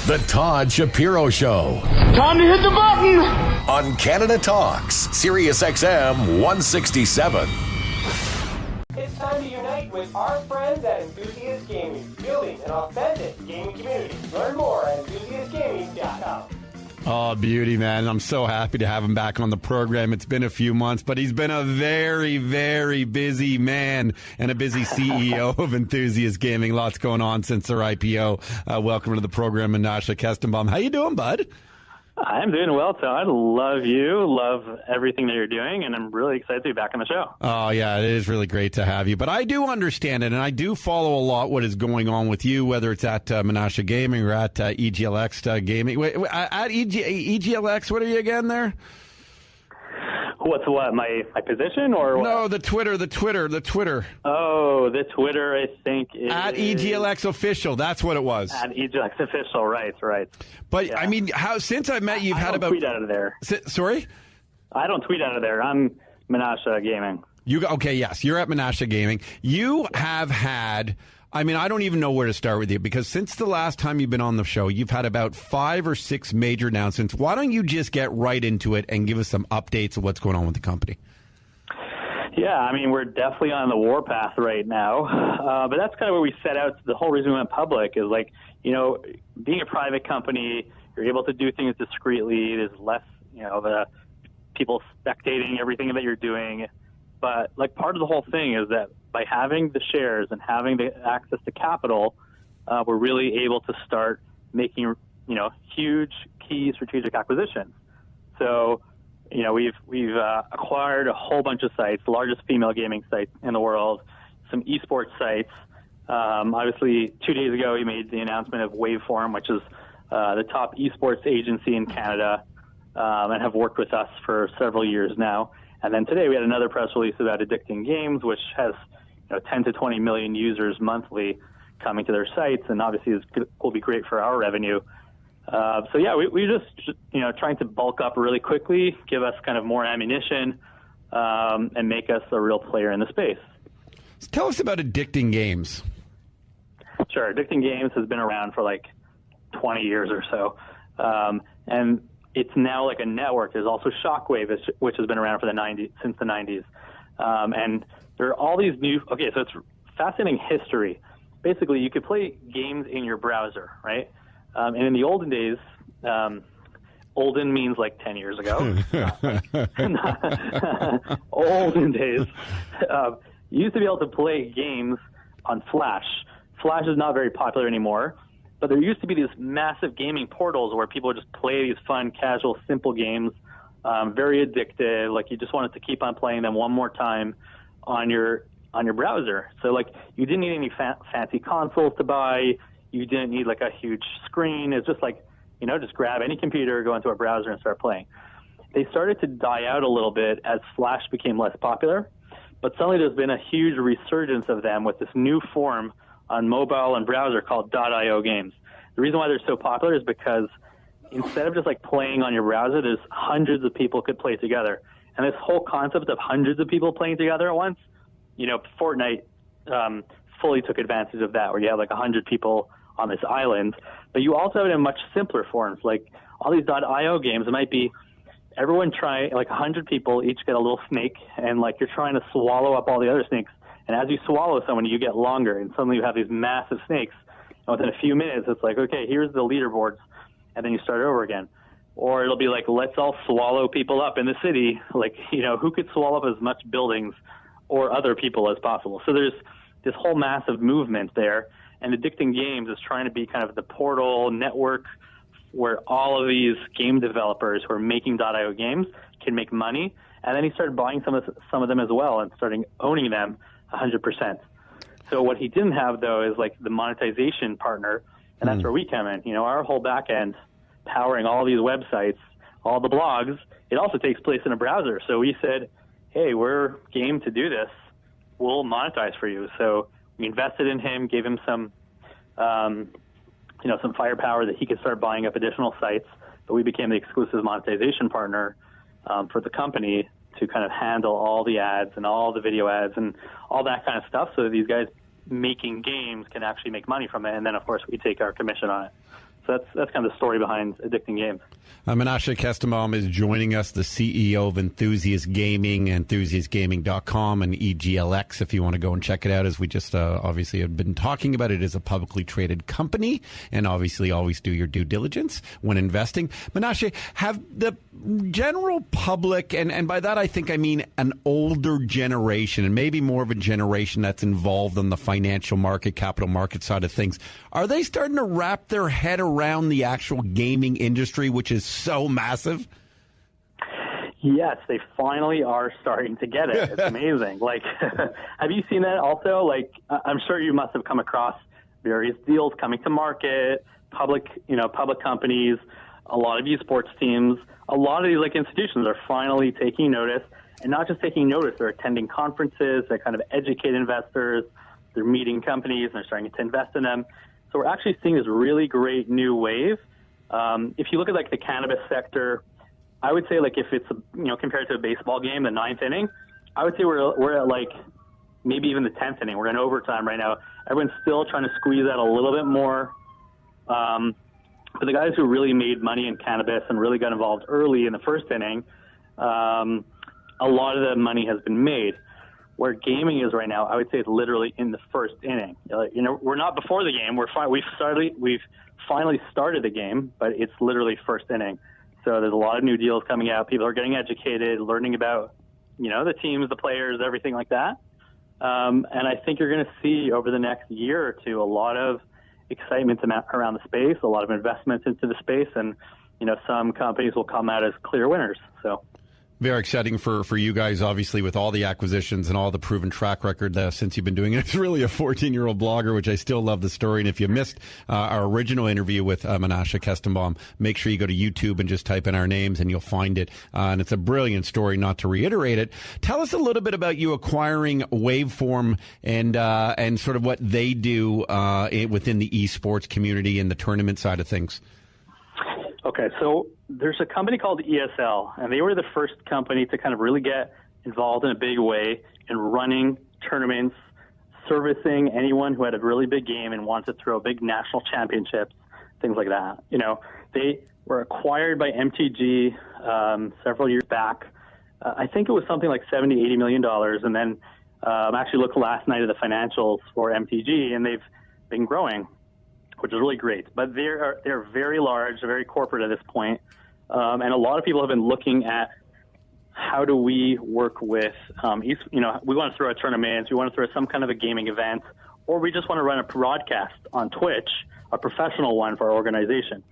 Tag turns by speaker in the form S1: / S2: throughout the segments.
S1: The Todd Shapiro Show.
S2: Time to hit the button!
S1: On Canada Talks, SiriusXM 167.
S3: It's time to unite with our friends at Enthusiast Gaming, building an authentic gaming community. Learn more at enthusiastgaming.com.
S4: Oh, beauty, man. I'm so happy to have him back on the program. It's been a few months, but he's been a very, very busy man and a busy CEO of Enthusiast Gaming. Lots going on since their IPO. Welcome to the program, Menashe Kestenbaum. How you doing, bud?
S5: I'm doing well, Todd. Love you. Love everything that you're doing, and I'm really excited to be back on the show.
S4: Oh, yeah, it is really great to have you. But I do understand it, and I do follow a lot what is going on with you, whether it's at Menashe Gaming or at EGLX Gaming. Wait, at EGLX, what are you again there?
S5: What's what? My position or what?
S4: No, the Twitter.
S5: Oh, the Twitter, I think, is...
S4: At EGLX Official, that's what it was.
S5: At EGLX Official, right.
S4: But,
S5: yeah.
S4: I mean, since I met you, you've had about...
S5: I don't tweet out of there.
S4: Sorry?
S5: I don't tweet out of there. I'm Menashe Gaming.
S4: Okay, yes, you're at Menashe Gaming. You have had... I mean, I don't even know where to start with you because since the last time you've been on the show, you've had about 5 or 6 major announcements. Why don't you just get right into it and give us some updates of what's going on with the company?
S5: Yeah, I mean, we're definitely on the warpath right now. But that's kind of where we set out. The whole reason we went public is like, you know, being a private company, you're able to do things discreetly. There's less, you know, the people spectating everything that you're doing. But like part of the whole thing is that by having the shares and having the access to capital, we're really able to start making, you know, huge key strategic acquisitions. So, you know, we've acquired a whole bunch of sites, the largest female gaming sites in the world, some esports sites. Obviously, 2 days ago, we made the announcement of Waveform, which is the top esports agency in Canada, and have worked with us for several years now. And then today we had another press release about Addicting Games, which has 10 to 20 million users monthly coming to their sites, and obviously will be great for our revenue. So yeah, we just trying to bulk up really quickly, give us kind of more ammunition, and make us a real player in the space.
S4: So tell us about Addicting Games.
S5: Sure, Addicting Games has been around for like 20 years or so, and it's now like a network. There's also Shockwave, which has been around for since the 90s, and there are all these new. Okay, so it's fascinating history. Basically, you could play games in your browser, right? And in the olden days, olden means like 10 years ago. Olden days, you used to be able to play games on Flash. Flash is not very popular anymore, but there used to be these massive gaming portals where people would just play these fun, casual, simple games, very addictive. Like you just wanted to keep on playing them one more time on your browser. So like you didn't need any fancy consoles to buy. You didn't need like a huge screen. It's just like, just grab any computer, go into a browser and start playing. They started to die out a little bit as Flash became less popular, but suddenly there's been a huge resurgence of them with this new form on mobile and browser called .io games. The reason why they're so popular is because instead of just like playing on your browser, there's hundreds of people could play together. And this whole concept of hundreds of people playing together at once, Fortnite fully took advantage of that, where you have like 100 people on this island. But you also have it in much simpler forms, like all these .io games. It might be everyone trying, like 100 people each get a little snake, and like you're trying to swallow up all the other snakes. And as you swallow someone, you get longer, and suddenly you have these massive snakes. And within a few minutes, it's like, okay, here's the leaderboards, and then you start over again. Or it'll be like, let's all swallow people up in the city. Like, who could swallow up as much buildings or other people as possible? So there's this whole massive movement there. And Addicting Games is trying to be kind of the portal network where all of these game developers who are making .io games can make money. And then he started buying some of them as well and starting owning them 100%. So what he didn't have, though, is like the monetization partner, and that's where we come in. Our whole back end, powering all these websites, all the blogs, it also takes place in a browser. So we said, hey, we're game to do this. We'll monetize for you. So we invested in him, gave him some firepower that he could start buying up additional sites. But we became the exclusive monetization partner for the company to kind of handle all the ads and all the video ads and all that kind of stuff, so that these guys making games can actually make money from it. And then, of course, we take our commission on it. So that's kind of the story behind Addicting Games.
S4: Menashe Kestenbaum is joining us, the CEO of Enthusiast Gaming, enthusiastgaming.com, and EGLX if you want to go and check it out. As we just obviously have been talking about, it is a publicly traded company, and obviously always do your due diligence when investing. Menashe, have the general public, and by that I think I mean an older generation, and maybe more of a generation that's involved in the financial market, capital market side of things, are they starting to wrap their head around the actual gaming industry, which is so massive?
S5: Yes, they finally are starting to get it. It's amazing. Like, have you seen that also? Like, I'm sure you must have come across various deals coming to market, public companies, a lot of esports teams, a lot of these like institutions are finally taking notice, and not just taking notice, they're attending conferences, they kind of educate investors, they're meeting companies, and they're starting to invest in them. So we're actually seeing this really great new wave. If you look at like the cannabis sector, I would say like if it's compared to a baseball game, the 9th inning, I would say we're at like maybe even the 10th inning. We're in overtime right now. Everyone's still trying to squeeze out a little bit more. But the guys who really made money in cannabis and really got involved early in the first inning, a lot of the money has been made. Where gaming is right now, I would say it's literally in the first inning. We're not before the game. We've finally started the game, but it's literally first inning. So there's a lot of new deals coming out. People are getting educated, learning about, the teams, the players, everything like that. And I think you're going to see over the next year or two a lot of excitement around the space, a lot of investments into the space, and some companies will come out as clear winners. So.
S4: Very exciting for you guys, obviously, with all the acquisitions and all the proven track record since you've been doing it. It's really a 14-year-old blogger, which I still love the story. And if you missed our original interview with Menashe Kestenbaum, make sure you go to YouTube and just type in our names and you'll find it. And it's a brilliant story, not to reiterate it. Tell us a little bit about you acquiring Waveform and sort of what they do within the esports community and the tournament side of things.
S5: Okay, so there's a company called ESL, and they were the first company to kind of really get involved in a big way in running tournaments, servicing anyone who had a really big game and wanted to throw big national championships, things like that. They were acquired by MTG several years back. I think it was something like $70-80 million, and then I actually looked last night at the financials for MTG, and they've been growing, which is really great. But they're very large, very corporate at this point. And a lot of people have been looking at how do we work with, we want to throw a tournament, we want to throw some kind of a gaming event, or we just want to run a broadcast on Twitch, a professional one for our organization.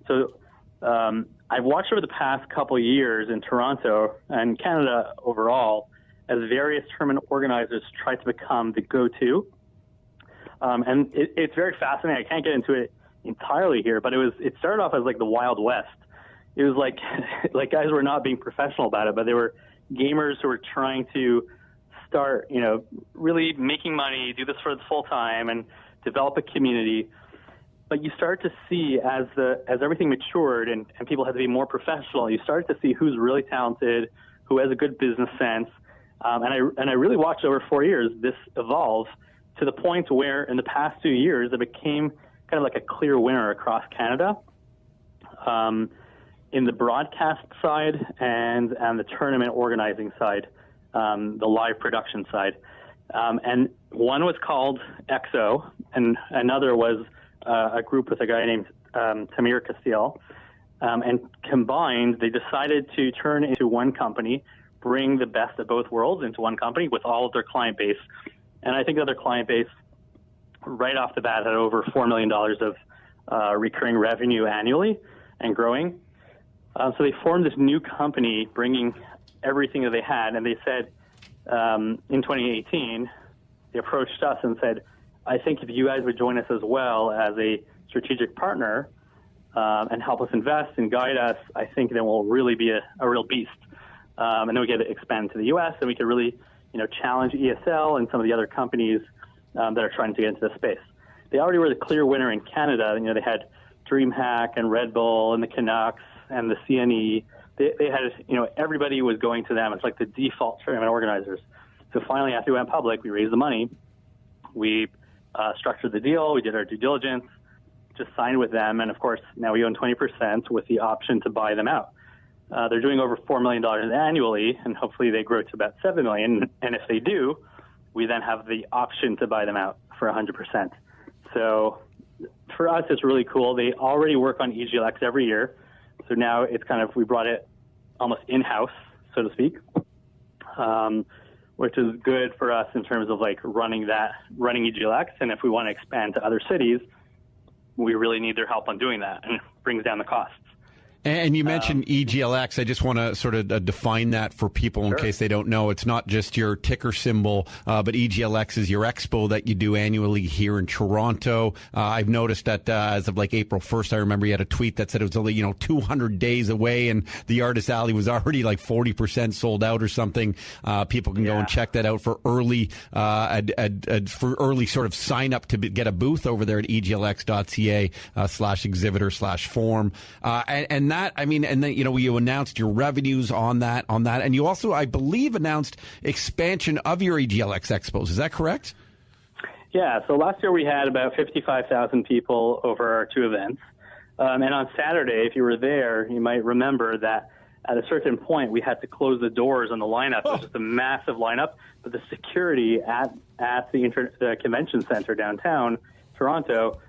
S5: So I've watched over the past couple of years in Toronto and Canada overall as various tournament organizers try to become the go-to. And it's very fascinating. I can't get into it entirely here, but it started off as like the Wild West. It was like guys were not being professional about it, but they were gamers who were trying to start, really making money, do this for the full time, and develop a community. But you start to see as everything matured and people had to be more professional, you start to see who's really talented, who has a good business sense. And I really watched over 4 years this evolve to the point where in the past 2 years it became kind of like a clear winner across Canada. In the broadcast side and the tournament organizing side, the live production side. And one was called Expo, and another was a group with a guy named Tamir Castile. And combined, they decided to turn into one company, bring the best of both worlds into one company with all of their client base. And I think that their client base, right off the bat, had over $4 million of recurring revenue annually and growing. So they formed this new company, bringing everything that they had. And they said, in 2018, they approached us and said, I think if you guys would join us as well as a strategic partner and help us invest and guide us, I think then we'll really be a real beast. And then we get to expand to the U.S. and we could really, challenge ESL and some of the other companies that are trying to get into the space. They already were the clear winner in Canada. They had DreamHack and Red Bull and the Canucks and the CNE. They had, everybody was going to them. It's like the default tournament organizers. So finally, after we went public, we raised the money. We structured the deal. We did our due diligence, just signed with them, and of course now we own 20% with the option to buy them out. They're doing over $4 million annually, and hopefully they grow to about $7 million. And if they do, we then have the option to buy them out for 100%. So for us, it's really cool. They already work on EGLX every year, so now it's kind of, we brought it almost in-house, so to speak, which is good for us in terms of like running EGLX. And if we want to expand to other cities, we really need their help on doing that, and it brings down the costs.
S4: And you mentioned EGLX. I just want to sort of define that for people in case they don't know. It's not just your ticker symbol, but EGLX is your expo that you do annually here in Toronto. I've noticed that as of like April 1st, I remember you had a tweet that said it was only 200 days away, and the Artist Alley was already like 40% sold out or something. People can go and check that out for early sort of sign up to get a booth over there at eglx.ca/exhibitor/forum. And that, I mean, and then, you announced your revenues on that. And you also, I believe, announced expansion of your EGLX expos. Is that correct?
S5: Yeah. So last year we had about 55,000 people over our two events. And on Saturday, if you were there, you might remember that at a certain point we had to close the doors on the lineup. It was just a massive lineup, but the security at the convention center downtown Toronto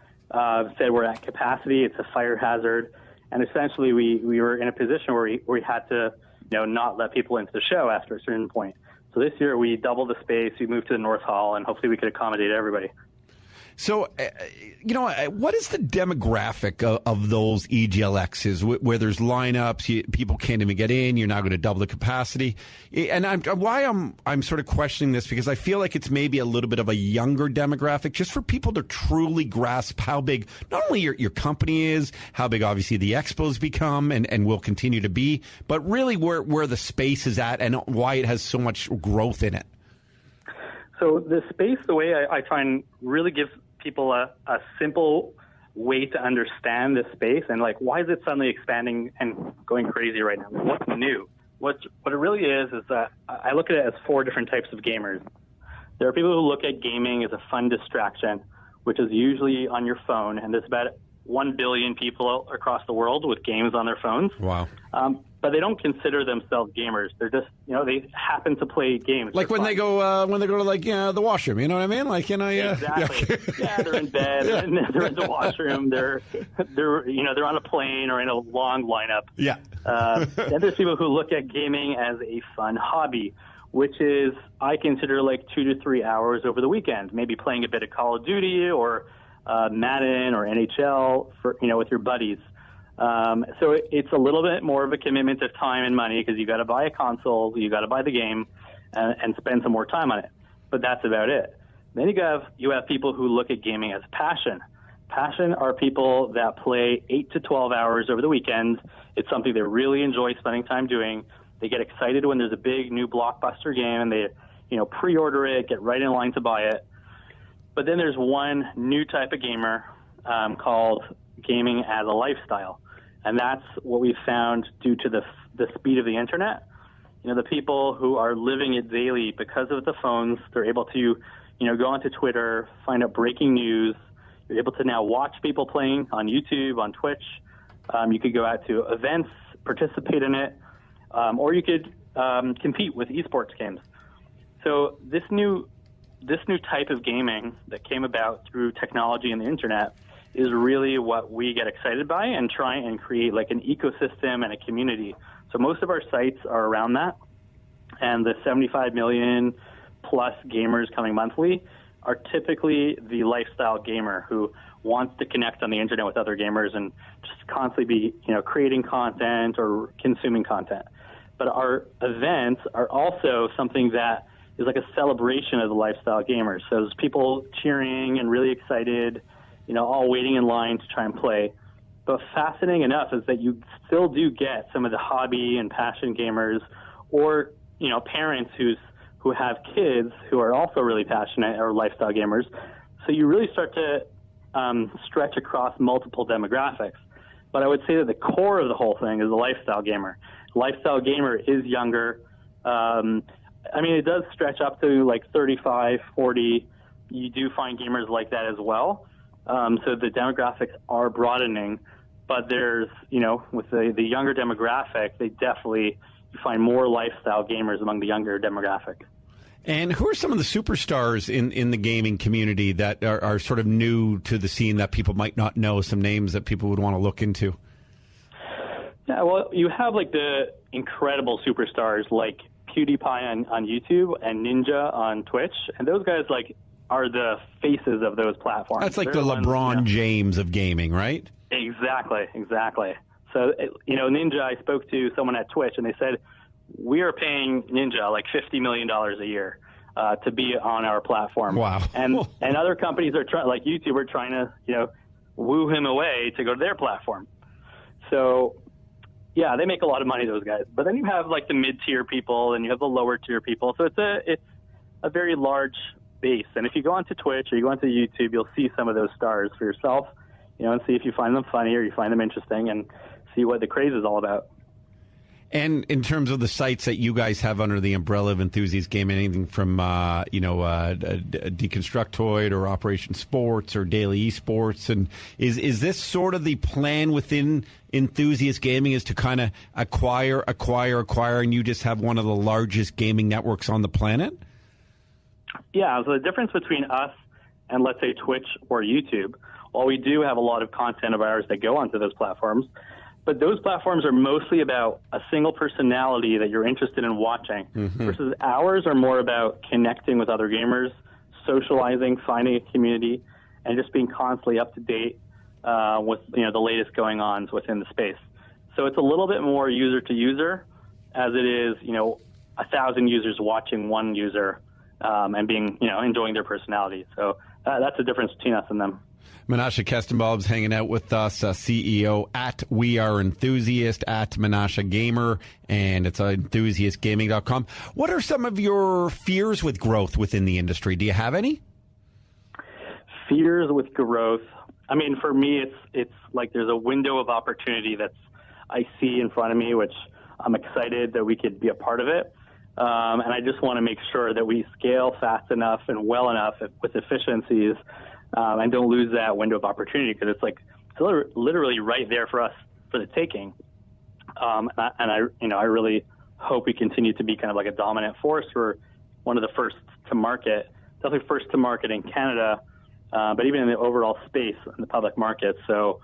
S5: said we're at capacity. It's a fire hazard. And essentially, we were in a position where we had to, not let people into the show after a certain point. So this year, we doubled the space. We moved to the North Hall, and hopefully we could accommodate everybody.
S4: So, what is the demographic of those EGLXs where there's lineups, people can't even get in, you're now going to double the capacity? And I'm sort of questioning this because I feel like it's maybe a little bit of a younger demographic, just for people to truly grasp how big not only your company is, how big obviously the expos become and will continue to be, but really where the space is at and why it has so much growth in it.
S5: So the space, the way I try and really give people a simple way to understand the space and like, why is it suddenly expanding and going crazy right now? What's new? What it really is that I look at it as four different types of gamers. There are people who look at gaming as a fun distraction, which is usually on your phone, and there's about 1 billion people across the world with games on their phones.
S4: Wow.
S5: But they don't consider themselves gamers. They're just, they happen to play games.
S4: Like when they go to like the washroom, you know what I mean? Like
S5: exactly. Yeah, they're in bed, and they're in the washroom. They're on a plane or in a long lineup.
S4: Yeah.
S5: Then there's people who look at gaming as a fun hobby, which is I consider like 2 to 3 hours over the weekend, maybe playing a bit of Call of Duty or Madden or NHL for with your buddies. So it's a little bit more of a commitment of time and money because you got to buy a console, you got to buy the game, and spend some more time on it. But that's about it. Then you have people who look at gaming as passion. Passion are people that play 8 to 12 hours over the weekend. It's something they really enjoy spending time doing. They get excited when there's a big new blockbuster game, and they pre-order it, get right in line to buy it. But then there's one new type of gamer called gaming as a lifestyle. And that's what we've found due to the speed of the internet. The people who are living it daily because of the phones, they're able to, go onto Twitter, find out breaking news. You're able to now watch people playing on YouTube, on Twitch. You could go out to events, participate in it, or you could compete with esports games. So this new type of gaming that came about through technology and the internet is really what we get excited by and try and create like an ecosystem and a community. So most of our sites are around that, and the 75 million plus gamers coming monthly are typically the lifestyle gamer who wants to connect on the internet with other gamers and just constantly be, creating content or consuming content. But our events are also something that is like a celebration of the lifestyle gamers. So there's people cheering and really excited, all waiting in line to try and play. But fascinating enough is that you still do get some of the hobby and passion gamers or, parents who have kids who are also really passionate or lifestyle gamers. So you really start to stretch across multiple demographics. But I would say that the core of the whole thing is the lifestyle gamer. Lifestyle gamer is younger. It does stretch up to like 35, 40. You do find gamers like that as well. So the demographics are broadening, but there's, with the younger demographic, you find more lifestyle gamers among the younger demographic.
S4: And who are some of the superstars in the gaming community that are sort of new to the scene that people might not know, some names that people would want to look into?
S5: Yeah, well, you have like the incredible superstars like PewDiePie on YouTube and Ninja on Twitch, and those guys are the faces of those platforms.
S4: That's like the LeBron James of gaming, right?
S5: Exactly. So, Ninja, I spoke to someone at Twitch, and they said, we are paying Ninja like $50 million a year to be on our platform.
S4: Wow.
S5: And other companies are trying, like YouTube, are trying to, woo him away to go to their platform. So, yeah, they make a lot of money, those guys. But then you have like the mid-tier people, and you have the lower-tier people. So it's a very large base. And if you go onto Twitch or you go onto YouTube, you'll see some of those stars for yourself, and see if you find them funny or you find them interesting and see what the craze is all about.
S4: And in terms of the sites that you guys have under the umbrella of Enthusiast Gaming, anything from, Deconstructoid or Operation Sports or Daily Esports, and is this sort of the plan within Enthusiast Gaming, is to kind of acquire, and you just have one of the largest gaming networks on the planet?
S5: Yeah, so the difference between us and, let's say, Twitch or YouTube, while we do have a lot of content of ours that go onto those platforms, but those platforms are mostly about a single personality that you're interested in watching, versus ours are more about connecting with other gamers, socializing, finding a community, and just being constantly up to date with the latest going on within the space. So it's a little bit more user to user, as it is 1,000 users watching one user and being enjoying their personality. So that's the difference between us and them.
S4: Menashe Kestenbaum's hanging out with us, CEO at We Are Enthusiast, at Menashe Gamer, and it's enthusiastgaming.com. What are some of your fears with growth within the industry? Do you have any?
S5: Fears with growth? I mean, for me, it's like there's a window of opportunity I see in front of me, which I'm excited that we could be a part of it. And I just want to make sure that we scale fast enough and well enough with efficiencies, and don't lose that window of opportunity, because it's literally right there for us for the taking. And I really hope we continue to be kind of like a dominant force. We're one of the first to market, definitely first to market in Canada, but even in the overall space in the public market. So,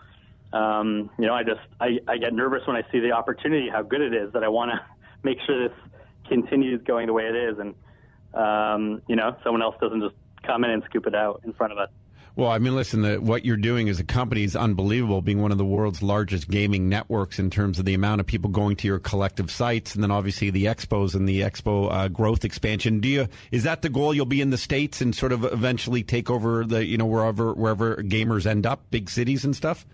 S5: I get nervous when I see the opportunity, how good it is, that I want to make sure this continues going the way it is, and someone else doesn't just come in and scoop it out in front of us.
S4: Well, I mean, listen, what you're doing as a company is unbelievable, being one of the world's largest gaming networks in terms of the amount of people going to your collective sites, and then obviously the expos and the expo growth expansion. Is that the goal? You'll be in the States and sort of eventually take over the wherever gamers end up, big cities and stuff?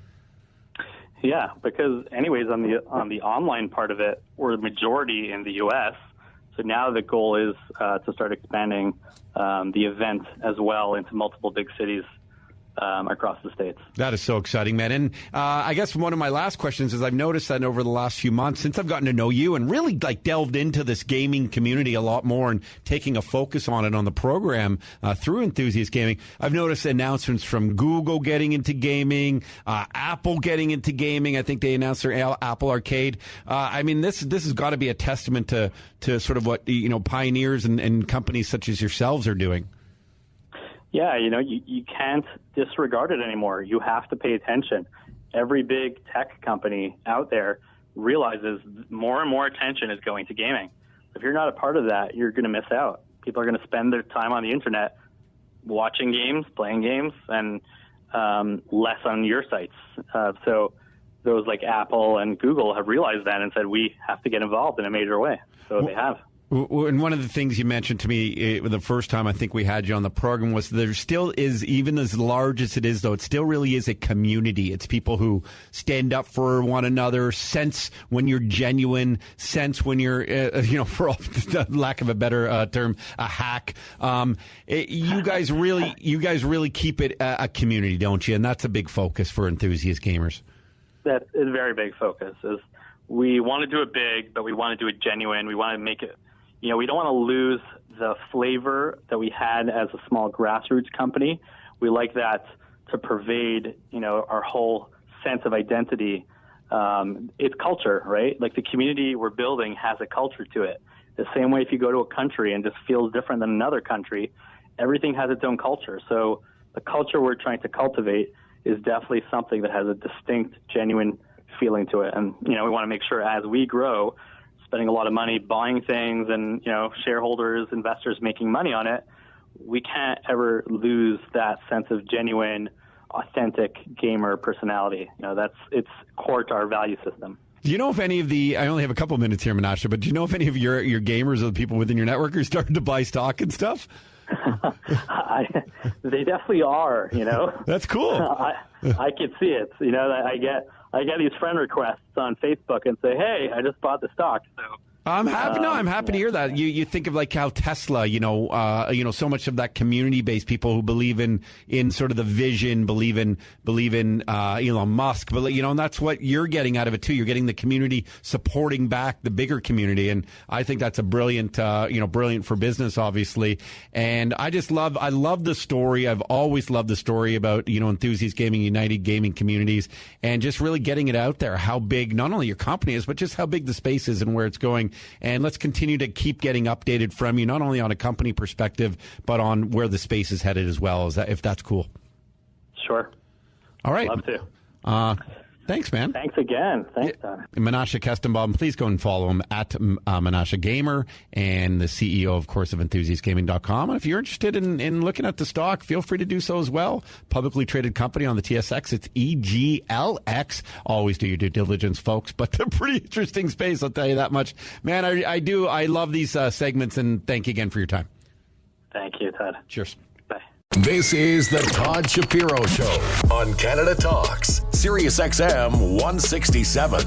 S5: Yeah, because anyways, on the online part of it, we're the majority in the U.S., so now the goal is to start expanding the event as well into multiple big cities across the States.
S4: That is so exciting, man. And I guess one of my last questions is, I've noticed that over the last few months, since I've gotten to know you and really delved into this gaming community a lot more and taking a focus on it on the program through Enthusiast Gaming, I've noticed announcements from Google getting into gaming, Apple getting into gaming. I think they announced their Apple Arcade. I mean, this has got to be a testament to sort of what pioneers and companies such as yourselves are doing.
S5: Yeah, you can't disregard it anymore. You have to pay attention. Every big tech company out there realizes more and more attention is going to gaming. If you're not a part of that, you're going to miss out. People are going to spend their time on the internet watching games, playing games, and less on your sites. So those like Apple and Google have realized that and said, we have to get involved in a major way. So they have.
S4: And one of the things you mentioned to me the first time I think we had you on the program was there still is, even as large as it is, though, it still really is a community. It's people who stand up for one another, sense when you're genuine, sense when you're, for lack of a better term, a hack. You guys really keep it a community, don't you? And that's a big focus for Enthusiast Gamers.
S5: That is a very big focus. Is we want to do it big, but we want to do it genuine. We want to make it. We don't want to lose the flavor that we had as a small grassroots company. We like that to pervade, our whole sense of identity. It's culture, right? Like the community we're building has a culture to it. The same way if you go to a country and just feels different than another country, everything has its own culture. So the culture we're trying to cultivate is definitely something that has a distinct, genuine feeling to it. And, we want to make sure as we grow, spending a lot of money buying things and, shareholders, investors making money on it, we can't ever lose that sense of genuine, authentic gamer personality. It's core to our value system.
S4: Do you know if any of I only have a couple minutes here, Menashe, but do you know if any of your gamers or the people within your network are starting to buy stock and stuff?
S5: They definitely are,
S4: That's cool.
S5: I can see it. I get these friend requests on Facebook and say, hey, I just bought the stock. So
S4: I'm happy. I'm happy to hear that. You think of like how Tesla, so much of that community-based people who believe in sort of the vision, believe in Elon Musk, but and that's what you're getting out of it too. You're getting the community supporting back the bigger community, and I think that's a brilliant, brilliant for business, obviously. And I love the story. I've always loved the story about Enthusiast Gaming, United Gaming Communities, and just really getting it out there. How big not only your company is, but just how big the space is and where it's going. And let's continue to keep getting updated from you, not only on a company perspective, but on where the space is headed as well, if that's cool.
S5: Sure.
S4: All right.
S5: Love to.
S4: Thanks, man.
S5: Thanks again. Thanks, Todd.
S4: Menashe Kestenbaum, please go and follow him at Menashe Gamer, and the CEO, of course, of EnthusiastGaming.com. And if you're interested in looking at the stock, feel free to do so as well. Publicly traded company on the TSX. It's EGLX. Always do your due diligence, folks. But a pretty interesting space, I'll tell you that much. Man, I love these segments, and thank you again for your time.
S5: Thank you, Todd.
S4: Cheers.
S5: Bye.
S1: This is the Todd Shapiro Show on Canada Talks, SiriusXM 167.